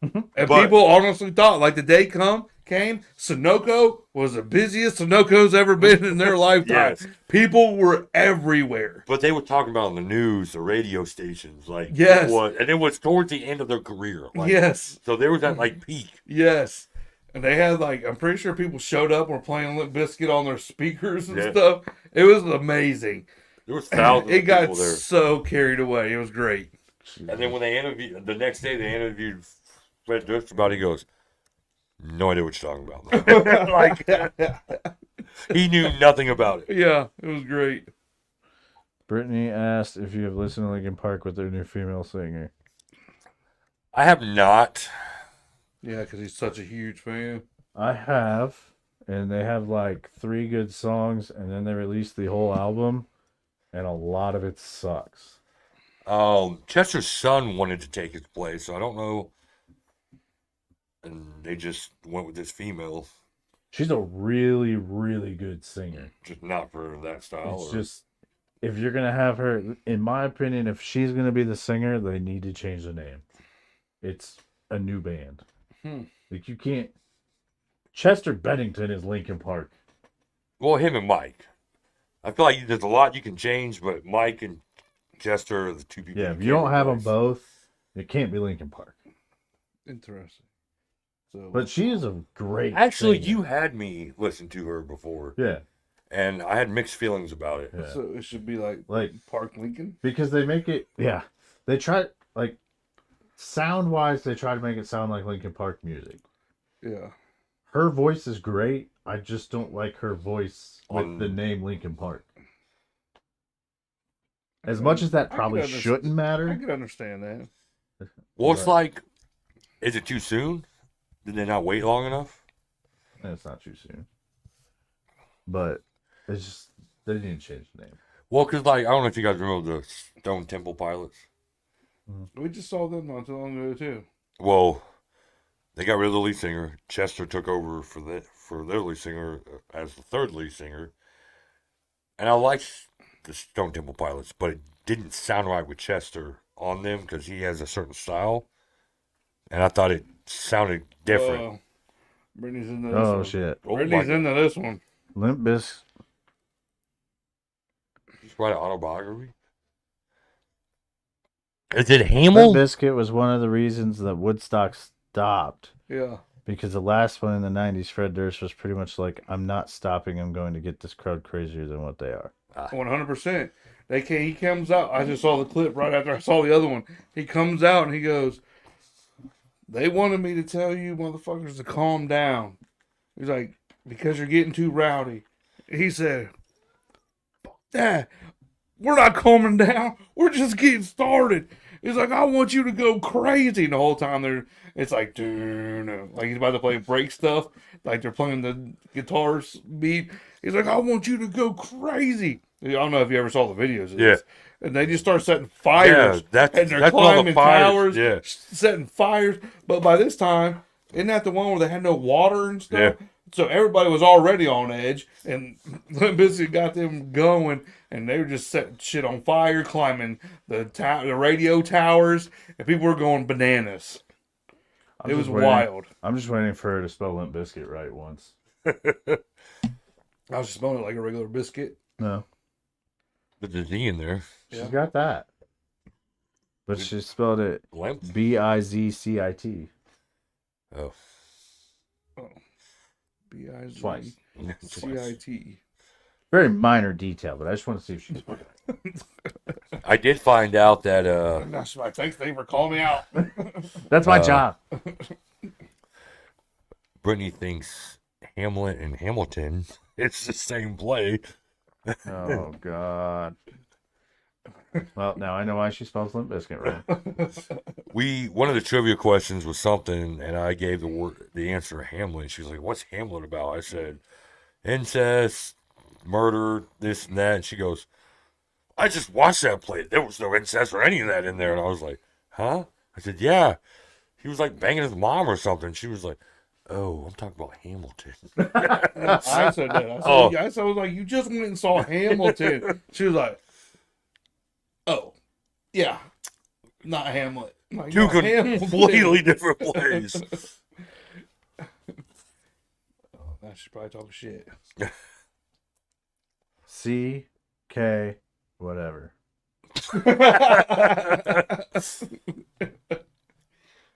And But- people honestly thought, like the day came, Sunoco was the busiest Sunoco's ever been in their lifetime. Yes. People were everywhere. But they were talking about on the news, the radio stations, like Yes. and it was towards the end of their career. Like, Yes. So there was that like peak. Yes. And they had like, I'm pretty sure people showed up and were playing Limp Bizkit on their speakers and Yeah. stuff. It was amazing. There was thousands It of got people there. so carried away. It was great. And then when they interviewed, the next day they interviewed Fred Durst about it, he goes, no idea what you're talking about. Like, he knew nothing about it. Yeah, it was great. Brittany asked if you have listened to Linkin Park with their new female singer. I have not. Yeah, because he's such a huge fan. I have, and they have like 3 good songs, and then they released the whole album, and a lot of it sucks. Chester's son wanted to take his place, so I don't know. And they just went with this female. She's a really, really good singer. Just not for that style. It's just, if you're going to have her, in my opinion, if she's going to be the singer, they need to change the name. It's a new band. Like, you can't. Chester Bennington is Linkin Park. Well, him and Mike. I feel like there's a lot you can change, but Mike and Chester are the two people. Yeah, if you don't have them both, it can't be Linkin Park. Interesting. So, But she is a great Actually, singer. you had me listen to her before. Yeah. And I had mixed feelings about it. Yeah. so it should be like Park Lincoln. Because they make it, yeah. They try, like, sound wise, they try to make it sound like Linkin Park music. Yeah. Her voice is great. I just don't like her voice with On- the name Linkin Park. As much as that probably shouldn't I matter. could understand that. Well, it's like, is it too soon? Did they not wait long enough? It's not too soon. But it's just, they didn't change the name. Well, because, like, I don't know if you guys remember the Stone Temple Pilots. We just saw them not too long ago too. Well, they got rid of the lead singer. Chester took over for their lead singer as the third lead singer. And I liked the Stone Temple Pilots, but it didn't sound right with Chester on them because he has a certain style. And I thought it sounded different. Brittany's into this Oh, one. shit. Oh, Brittany's my- into this one. Limp Bizkit. Just write an autobiography. Is it Hamill? Limp Bizkit was one of the reasons that Woodstock stopped. Yeah. Because the last one in the 90s, Fred Durst was pretty much like, I'm not stopping. I'm going to get this crowd crazier than what they are. 100%. He comes out. I just saw the clip right after I saw the other one. He comes out and he goes, "They wanted me to tell you motherfuckers to calm down." He's like, "Because you're getting too rowdy." He said, "Fuck that. We're not calming down. We're just getting started." He's like, "I want you to go crazy." And the whole time it's like, dude, like he's about to play break stuff. Like they're playing the guitars beat. He's like, "I want you to go crazy." I don't know if you ever saw the videos of this. And they just start setting fires. Yeah, and they're that's all the climbing fires, towers, yeah. setting fires. But by this time, isn't that the one where they had no water and stuff? Yeah. So everybody was already on edge, and Limp Bizkit got them going, and they were just setting shit on fire, climbing the radio towers, and people were going bananas. It was wild. I'm just waiting for her to spell Limp Bizkit right once. I was just smelling it like a regular biscuit. No. There's a Z in there. She's got that. But she spelled it Limp? Bizzcit. Oh. B-I-Z. Twice. C-I-T. Very minor detail, but I just want to see if she's I did find out that That's my thanks for calling me out. That's my job. Brittany thinks Hamlet and Hamilton, it's the same play. Oh, God. Well, now I know why she spells Limp Bizkit wrong. One of the trivia questions was something, and I gave the answer Hamlet. She was like, "What's Hamlet about?" I said, "Incest, murder, this and that." And she goes, "I just watched that play. There was no incest or any of that in there." And I was like, "Huh?" I said, "Yeah, he was like banging his mom or something." She was like, "Oh, I'm talking about Hamilton." I said that. I was like, "You just went and saw Hamilton." She was like, "Oh, yeah, not Hamlet." I'm like, Two "No, Hamilton." completely different plays. Oh, now she's probably talking shit. C-K, whatever.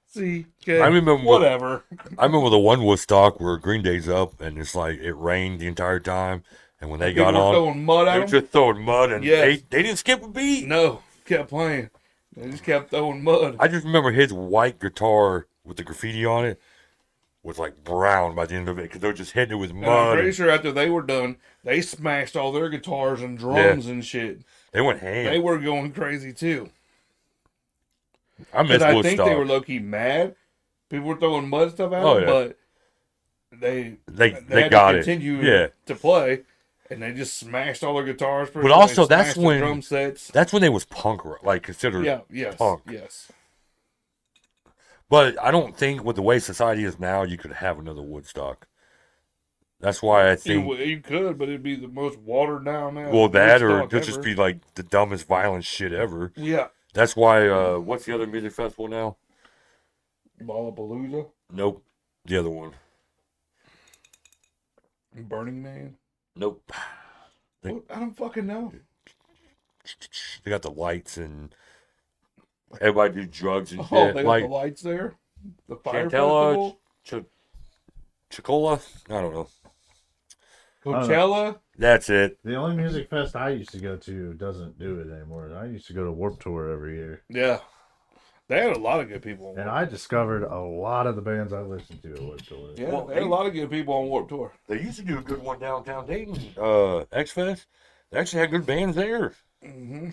See, I remember whatever. I remember the one Woodstock where Green Day's up and it's like it rained the entire time, and when they People got were on, throwing mud they at were them. just throwing mud, and Yes. they didn't skip a beat. No, kept playing. They just kept throwing mud. I just remember his white guitar with the graffiti on it was like brown by the end of it because they were just hitting it with And I'm mud. pretty sure after they were done, they smashed all their guitars and drums and shit. They went ham. They were going crazy too. I miss Because I Woodstock. think they were low key mad. People were throwing mud stuff at Oh, them, yeah. but they had got to it. continue Yeah. to play, and they just smashed all their guitars. But also, they that's smashed the when drum sets. That's when they was punk rock, like considered Yes, punk. yes. But I don't think with the way society is now, you could have another Woodstock. That's why I think. You could, but it'd be the most watered down now. Well, that or Woodstock it could just ever. be like the dumbest violent shit ever. Yeah, That's why. What's the other music festival now? Lollapalooza, Nope. The other one. Burning Man. Nope. They- Well, I don't fucking know. They got the lights and everybody do drugs and shit. Oh, they got like the lights there. The fire Chantella, festival, Chicola. I don't know. Coachella. That's it. The only music fest I used to go to doesn't do it anymore. I used to go to Warped Tour every year. Yeah, they had a lot of good people. And I discovered a lot of the bands I listened to at Warped Tour. Yeah, Well, they had a lot of good people on Warped Tour. They used to do a good one downtown Dayton. X-Fest. They actually had good bands there. Mm-hmm.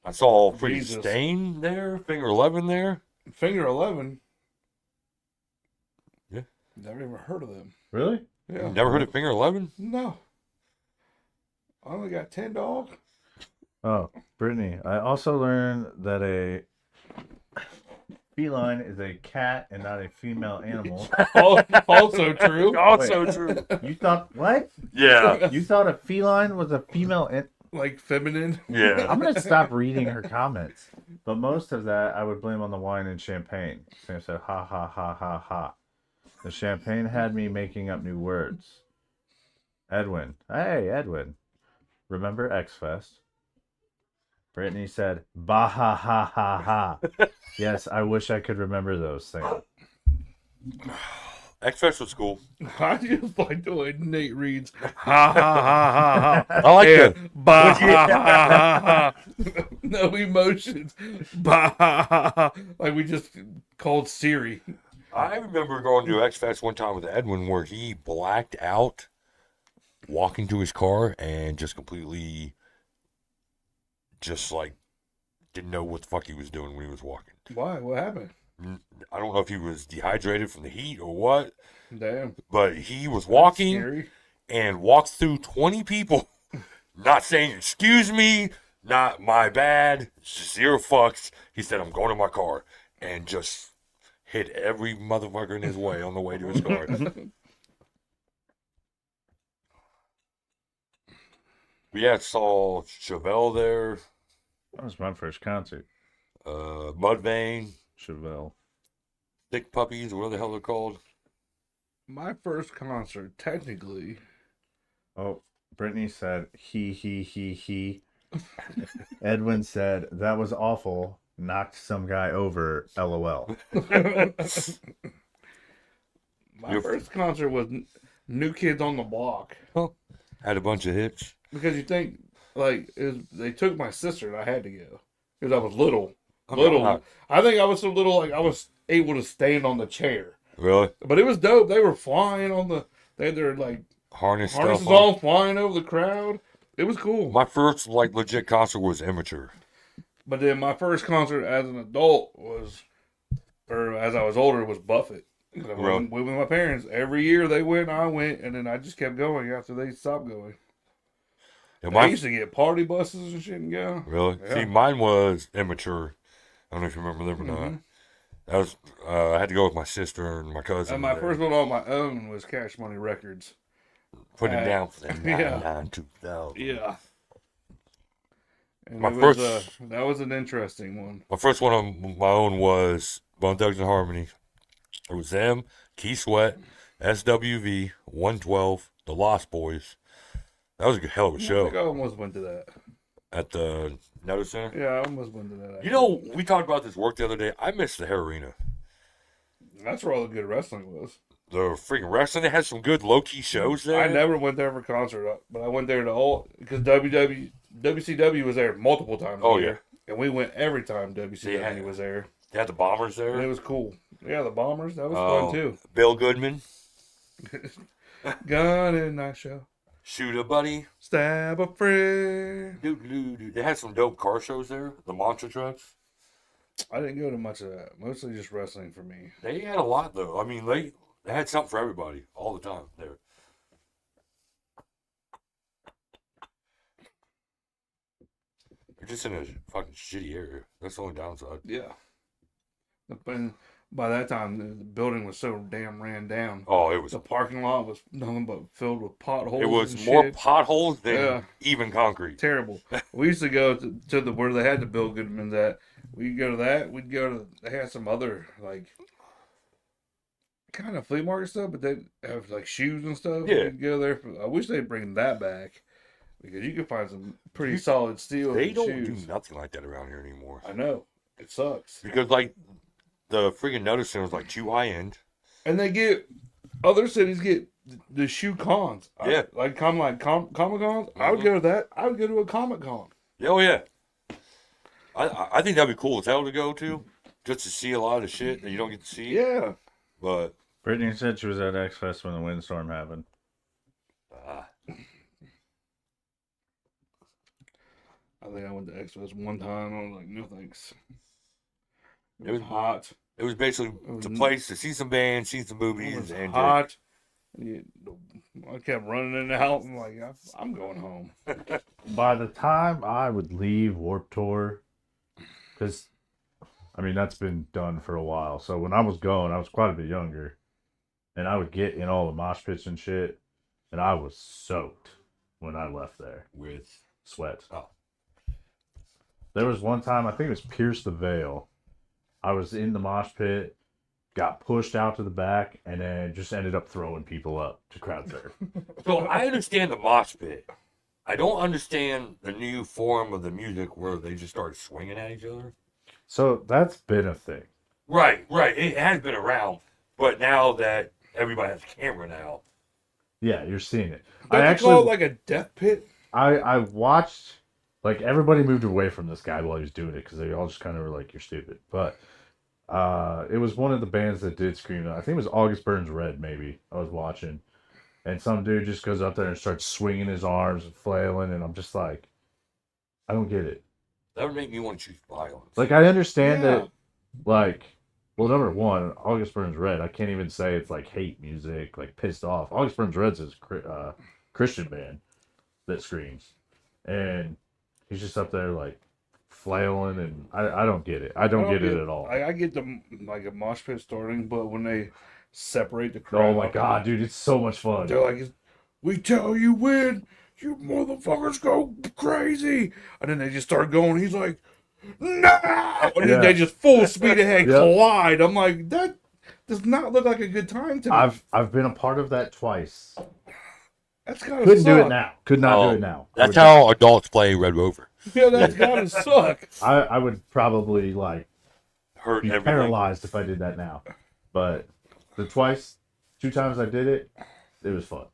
I saw Pretty Jesus. Stain there, Finger 11 there. Finger 11. Yeah. Never even heard of them. Really? Yeah. Never heard of Finger 11? No. I only got 10 dogs. Oh, Brittany, I also learned that a feline is a cat and not a female animal. Also true. Also true. You thought what? Yeah. You thought a feline was a female? Like feminine. Yeah. I'm gonna stop reading her comments. But most of that I would blame on the wine and champagne. Sam said, "Ha ha ha ha ha." The champagne had me making up new words. Edwin, hey Edwin, remember X Fest? Brittany said, "Bah ha ha ha ha." Yes, I wish I could remember those things. X-Fest was cool. I just like the way Nate reads. Ha ha ha ha ha. I like Yeah. that. Bah ha ha ha ha. No emotions. Bah ha ha ha. Like we just called Siri. I remember going to X-Fest one time with Edwin where he blacked out walking to his car and just completely just like didn't know what the fuck he was doing when he was walking. Why? What happened? I don't know if he was dehydrated from the heat or what, Damn. but he was walking Scary. and walked through 20 people, not saying, excuse me, not my bad, zero fucks. He said, I'm going to my car, and just hit every motherfucker in his way on the way to his car. We had saw Chevelle there, That was my first concert. Mudvayne, Chevelle. Thick Puppies, what the hell they're called. My first concert, technically. Oh, Brittany said, he. Edwin said, that was awful. Knocked some guy over. LOL. My first concert was New Kids on the Block. Had a bunch of hits. Because you think, like, they took my sister and I had to go. Because I was little. I mean, I think I was so little, like, I was able to stand on the chair. Really? But it was dope. They were flying on they had their, like, Harnesses harnesses on. on, flying over the crowd. It was cool. My first, like, legit concert was Immature. But then my first concert as an adult was, or as I was older, was Buffett. I Really? went with my parents. Every year they went, I went, and then I just kept going after they stopped going. And I used to get party buses and shit and go. Really? Yeah. See, mine was Immature. I don't know if you remember them or not. Mhm. That was I had to go with my sister and my cousin. And my first one on my own was Cash Money Records. Put it down for the Yeah. 99 2000. Yeah. And My it was, first- that was an interesting one. My first one on my own was Bone Thugs and Harmony. It was them, Key Sweat, SWV, 112, The Lost Boys. That was a hell of a I think show I almost went to that. at the Nether Center. Yeah, I almost went to that. You know, we talked about this work the other day. I miss the Hair Arena. That's where all the good wrestling was. The freaking wrestling, they had some good low-key shows there. I never went there for concert, but I went there to all because WCW was there multiple times. Oh, a year. And we went every time WCW Yeah. was there. They had the Bombers And it there. was cool. Yeah, the Bombers, that was fun too. Bill Goodman. Gun in that show. Shoot a buddy. Stab a friend. Dude. They had some dope car shows there. The monster trucks. I didn't go to much of that. Mostly just wrestling for me. They had a lot though. I mean, they had something for everybody all the time there. You're just in a fucking shitty area. That's the only downside. Yeah. And by that time, the building was so damn ran down. Oh, it was. The parking lot was nothing but filled with potholes. It was and more shit. potholes than Yeah. even concrete. Terrible. We used to go to the where they had the Bill Goodman's at. We'd go to that. We'd go to. They had some other like kind of flea market stuff, but they have like shoes and stuff. Yeah. We'd go there. I wish they'd bring that back because you could find some pretty solid steel. They don't shoes. do nothing like that around here anymore. I know it sucks. Because like the freaking notice center was like too high end. And they get other cities get the shoe cons. Yeah. Comic Cons. I would go to that. I would go to a Comic Con. Oh yeah. I think that'd be cool as hell to go to, just to see a lot of shit that you don't get to see. Yeah. But Brittany said she was at X Fest when the windstorm happened. I think I went to Exos one time. I was like, no thanks. It was hot. it was basically the place to see some bands, see some It movies, was and hot. I kept running in and out. I'm like, I'm going home. By the time I would leave Warped Tour, because, I mean, that's been done for a while. So when I was going, I was quite a bit younger. And I would get in all the mosh pits and shit. And I was soaked when I left there. with Sweat. Oh. There was one time, I think it was Pierce the Veil. I was in the mosh pit, got pushed out to the back, and then just ended up throwing people up to crowd surf. So I understand the mosh pit. I don't understand the new form of the music where they just start swinging at each other. So that's been a thing. Right. It has been around, but now that everybody has a camera now, Yeah, you're seeing it. Don't they call it like a death pit? I watched, like, everybody moved away from this guy while he was doing it because they all just kind of were like, you're stupid. But it was one of the bands that did Scream. I think it was August Burns Red, maybe. I was watching. And some dude just goes up there and starts swinging his arms and flailing. And I'm just like, I don't get it. that would make me want to choose violence. Like, I understand Yeah. that, like, well, number one, August Burns Red, I can't even say it's like hate music, like pissed off. August Burns Red's his Christian band that screams. And he's just up there, like, flailing, and I don't get it. I don't get it at all. I get the like a mosh pit starting, but when they separate the crowd, Oh my god, dude, it's so much fun. they're like, "We tell you when, you motherfuckers go crazy," and then they just start going. He's like, "No!" And then they just full speed ahead Yep. collide. I'm like, that does not look like a good time to me. I've been a part of that twice. That's gotta Couldn't do it suck. now. Could not Oh, do it now. That's how adults play Red Rover. Yeah, that's gotta suck. I would probably like Hurt be everything. paralyzed if I did that now. But the two times I did it, it was fun.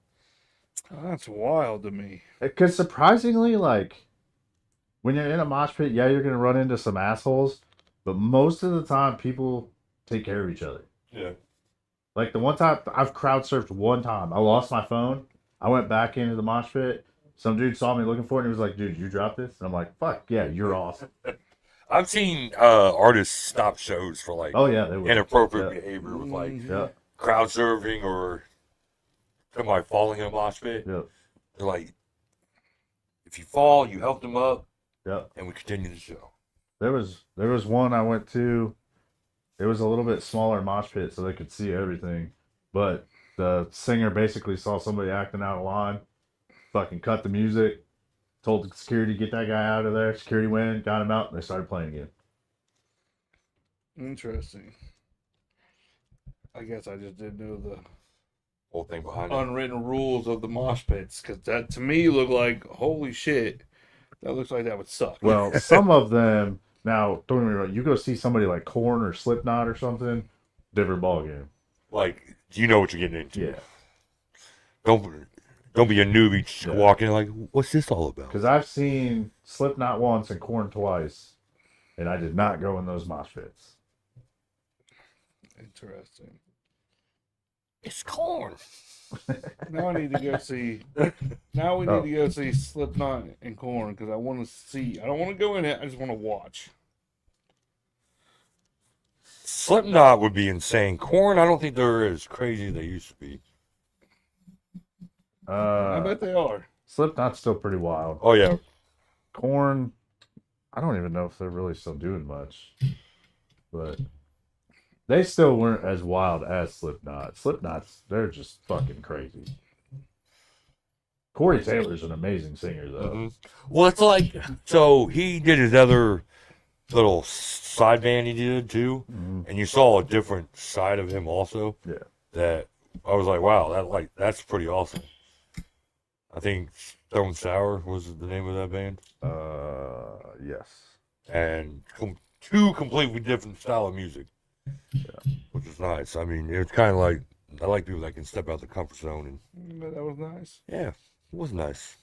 That's wild to me. Because surprisingly, like, when you're in a mosh pit, yeah, you're gonna run into some assholes, but most of the time, people take care of each other. Yeah. Like the one time I've crowd surfed one time, I lost my phone. I went back into the mosh pit. Some dude saw me looking for it and he was like, "Dude, you dropped this?" And I'm like, "Fuck yeah, you're awesome." I've seen artists stop shows for like Oh yeah, they were. inappropriate Yeah. behavior with like Yeah, crowd surfing or somebody falling in a mosh pit. yeah, They're like, if you fall, you help them up, yeah. and we continue the show. There was one I went to. It was a little bit smaller mosh pit, so they could see everything. But the singer basically saw somebody acting out of line, fucking cut the music, told the security get that guy out of there. Security went in, got him out, and they started playing again. Interesting. I guess I just didn't know the Whole thing behind it. unwritten rules of the mosh pits, because that to me looked like, holy shit, that looks like that would suck. Well, some of them now, don't get me wrong, you go see somebody like Korn or Slipknot or something, different ballgame. Like, you know what you're getting into. Yeah, Don't be a newbie just Yeah. walking in like, what's this all about? because I've seen Slipknot once and Korn twice, and I did not go in those mosh pits. Interesting. It's corn. Now I need to go see. Now we need to go see Slipknot and Korn because I want to see. I don't want to go in it. I just want to watch. Slipknot would be insane. Corn, I don't think they're as crazy as they used to be. I bet they are. Slipknot's still pretty wild. Oh yeah, Korn, I don't even know if they're really still doing much, but they still weren't as wild as Slipknot. They're just fucking crazy. Corey Taylor's an amazing singer, though. Mm-hmm. Well, it's like, so he did his other little side band he did too, and you saw a different side of him also. Yeah. That I was like, wow, that's pretty awesome. I think Stone Sour was the name of that band. Yes. And two completely different style of music, which is nice. I mean, it's kind of like, I like people that can step out the comfort zone, and But that was nice. yeah, it was nice.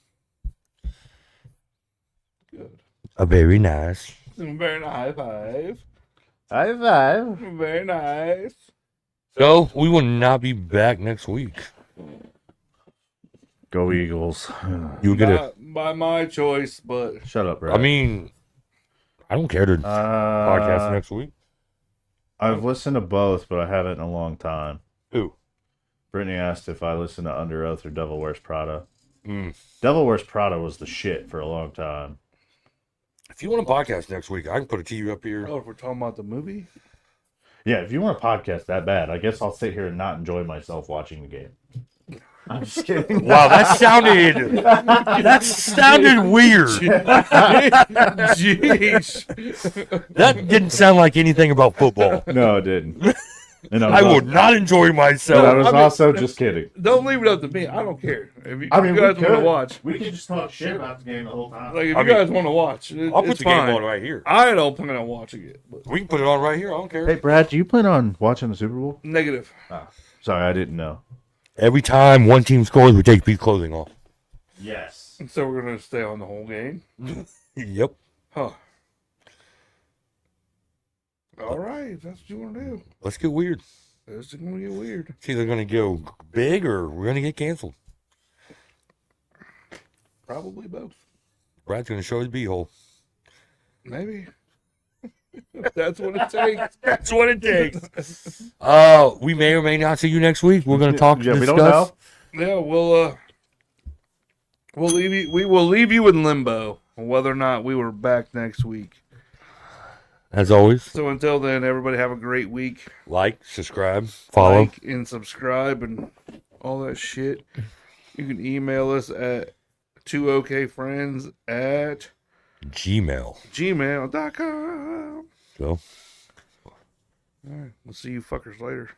Good. A very nice. Very nice. High five. High five. Very nice. So we will not be back next week. Go Eagles. You get it. By my choice, but Shut up, Brad. I mean, I don't care to podcast next week. I've listened to both, but I haven't in a long time. Who? Brittany asked if I listened to Under Oath or Devil Wears Prada. Mm. Devil Wears Prada was the shit for a long time. If you want to podcast next week, I can put a TV up here. oh, if we're talking about the movie, Yeah, if you want a podcast that bad, I guess I'll sit here and not enjoy myself watching the game. I'm just kidding. Wow, that sounded weird. jeez, That didn't sound like anything about football. No, it didn't. And I would not enjoy myself. But I was also just kidding. don't leave it up to me. I don't care. If you, I mean, you guys we want to could. watch, We can just talk shit about the game the whole time. like if I you mean, guys want to watch, I'll put it's the game fine. on right here. I don't plan on watching it. But We can put it on right here. I don't care. Hey, Brad, do you plan on watching the Super Bowl? negative. Sorry, I didn't know. Every time one team scores, we take Pete's clothing off. Yes. So we're gonna stay on the whole game. Yep. Huh. All right, if that's what you want to do. Let's get weird. This is gonna get weird. It's either going to go big or we're going to get canceled. Probably both. Brad's going to show his beehole. Maybe. That's what it takes. That's what it takes. We may or may not see you next week. We're going to talk. Yeah, we discuss. don't know. Yeah, we'll leave you. We will leave you in limbo on whether or not we were back next week. As always, So until then, everybody have a great week. like, subscribe, follow. Like and subscribe and all that shit. You can email us at 2okfriends at Gmail. gmail.com. So. All right, we'll see you fuckers later.